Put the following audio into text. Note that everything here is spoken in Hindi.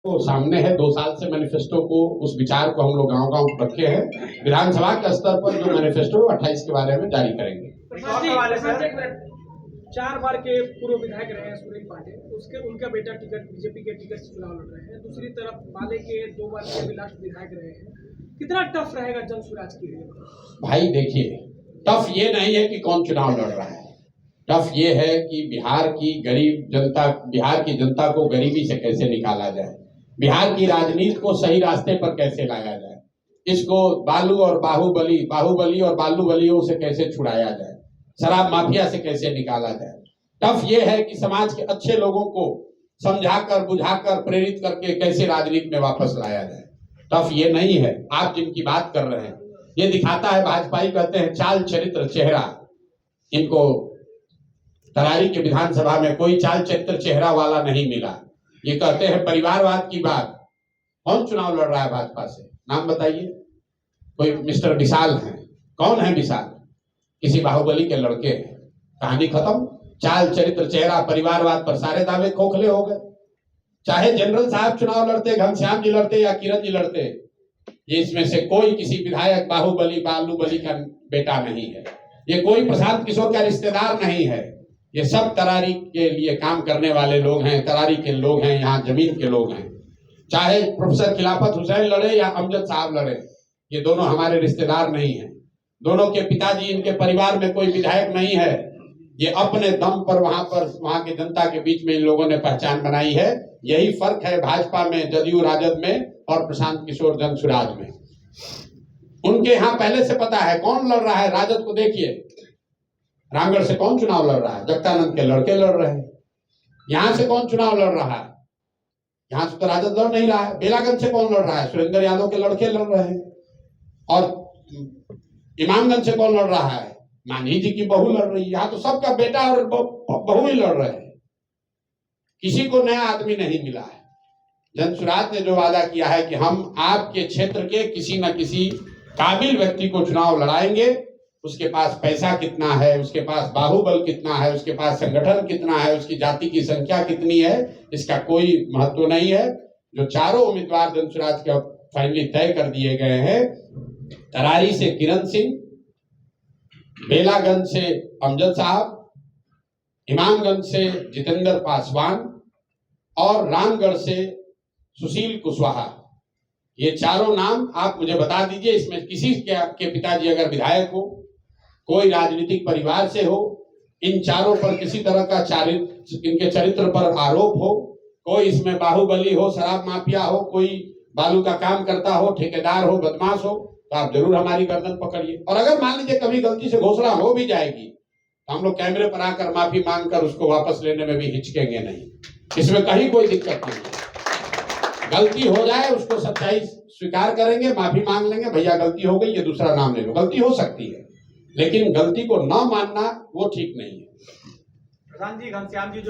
तो सामने है 2 साल से मैनिफेस्टो को, उस विचार को हम लोग गांव-गांव रखे हैं। विधानसभा के स्तर पर जो मैनिफेस्टो 28 के बारे में जारी करेंगे। 4 बार के पूर्व विधायक रहे हैं सुनील पांडे, उसके उनका बेटा बीजेपी के टिकट से चुनाव लड़ रहे हैं। दूसरी तरफ माले के 2 बार के भी लास्ट विधायक रहे हैं। कितना टफ रहेगा जन स्वराज के लिए? भाई देखिए, टफ ये नहीं है कि कौन चुनाव लड़ रहा है, टफ ये है कि बिहार की गरीब जनता, बिहार की जनता को गरीबी से कैसे निकाला जाए, बिहार की राजनीति को सही रास्ते पर कैसे लाया जाए, इसको बालू और बाहुबली और बालूबलियों से कैसे छुड़ाया जाए, शराब माफिया से कैसे निकाला जाए। टफ ये है कि समाज के अच्छे लोगों को समझाकर बुझाकर प्रेरित करके कैसे राजनीति में वापस लाया जाए। टफ ये नहीं है। आप जिनकी बात कर रहे हैं, ये दिखाता है, भाजपाई कहते हैं चाल चरित्र चेहरा। इनको तरारी के विधानसभा में कोई चाल चरित्र चेहरा वाला नहीं मिला। ये कहते हैं परिवारवाद की बात। कौन चुनाव लड़ रहा है भाजपा से? नाम बताइए। कोई मिस्टर विशाल हैं? कौन है विशाल? किसी बाहुबली के लड़के हैं। कहानी खत्म। चाल चरित्र चेहरा परिवारवाद पर सारे दावे खोखले हो गए। चाहे जनरल साहब चुनाव लड़ते, घनश्याम जी लड़ते या किरण जी लड़ते, ये इसमें से कोई किसी विधायक बालूबली का बेटा नहीं है। ये कोई प्रशांत किशोर का रिश्तेदार नहीं है। ये सब तरारी के लिए काम करने वाले लोग हैं, तरारी के लोग हैं, यहाँ जमीन के लोग हैं। चाहे प्रोफेसर खिलाफत हुसैन लड़े या अमजद साहब लड़े, ये दोनों हमारे रिश्तेदार नहीं हैं। दोनों के पिताजी, इनके परिवार में कोई विधायक नहीं है। ये अपने दम पर वहां की जनता के बीच में इन लोगों ने पहचान बनाई है। यही फर्क है भाजपा में, जदयू राजद में और प्रशांत किशोर जन स्वराज में। उनके यहाँ पहले से पता है कौन लड़ रहा है। राजद को देखिए, रामगढ़ से कौन चुनाव लड़ रहा है? जगतानंद के लड़के लड़ रहे हैं। यहां से कौन चुनाव लड़ रहा है? यहां से तो राजद लड़ नहीं रहा है। बेलागंज से कौन लड़ रहा है? सुरेंद्र यादव के लड़के लड़ रहे हैं। और इमामगंज से कौन लड़ रहा है? मांझी जी की बहू लड़ रही है। यहाँ तो सबका बेटा और बहू ही लड़ रहे हैं। किसी को नया आदमी नहीं मिला है। जन स्वराज ने जो वादा किया है कि हम आपके क्षेत्र के किसी न किसी काबिल व्यक्ति को चुनाव लड़ाएंगे, उसके पास पैसा कितना है, उसके पास बाहुबल कितना है, उसके पास संगठन कितना है, उसकी जाति की संख्या कितनी है, इसका कोई महत्व नहीं है। जो चारों उम्मीदवार जन स्वराज के फाइनली तय कर दिए गए हैं, तरारी से किरण सिंह, बेलागंज से अमजद साहब, इमामगंज से जितेंद्र पासवान और रामगढ़ से सुशील कुशवाहा। ये चारों नाम आप मुझे बता दीजिए। इसमें किसी के पिताजी अगर विधायक हो, कोई राजनीतिक परिवार से हो, इन चारों पर किसी तरह का इनके चरित्र पर आरोप हो, कोई इसमें बाहुबली हो, शराब माफिया हो, कोई बालू का काम करता हो, ठेकेदार हो, बदमाश हो, तो आप जरूर हमारी गर्दन पकड़िए। और अगर मान लीजिए कभी गलती से घोषणा हो भी जाएगी, तो हम लोग कैमरे पर आकर माफी मांगकर उसको वापस लेने में भी हिचकेंगे नहीं। इसमें कहीं कोई दिक्कत नहीं है। गलती हो जाए उसको सच्चाई स्वीकार करेंगे, माफी मांग लेंगे, भैया गलती हो गई, ये दूसरा नाम ले लो। गलती हो सकती है, लेकिन गलती को न मानना वो ठीक नहीं है। प्रधान जी, घनश्याम जी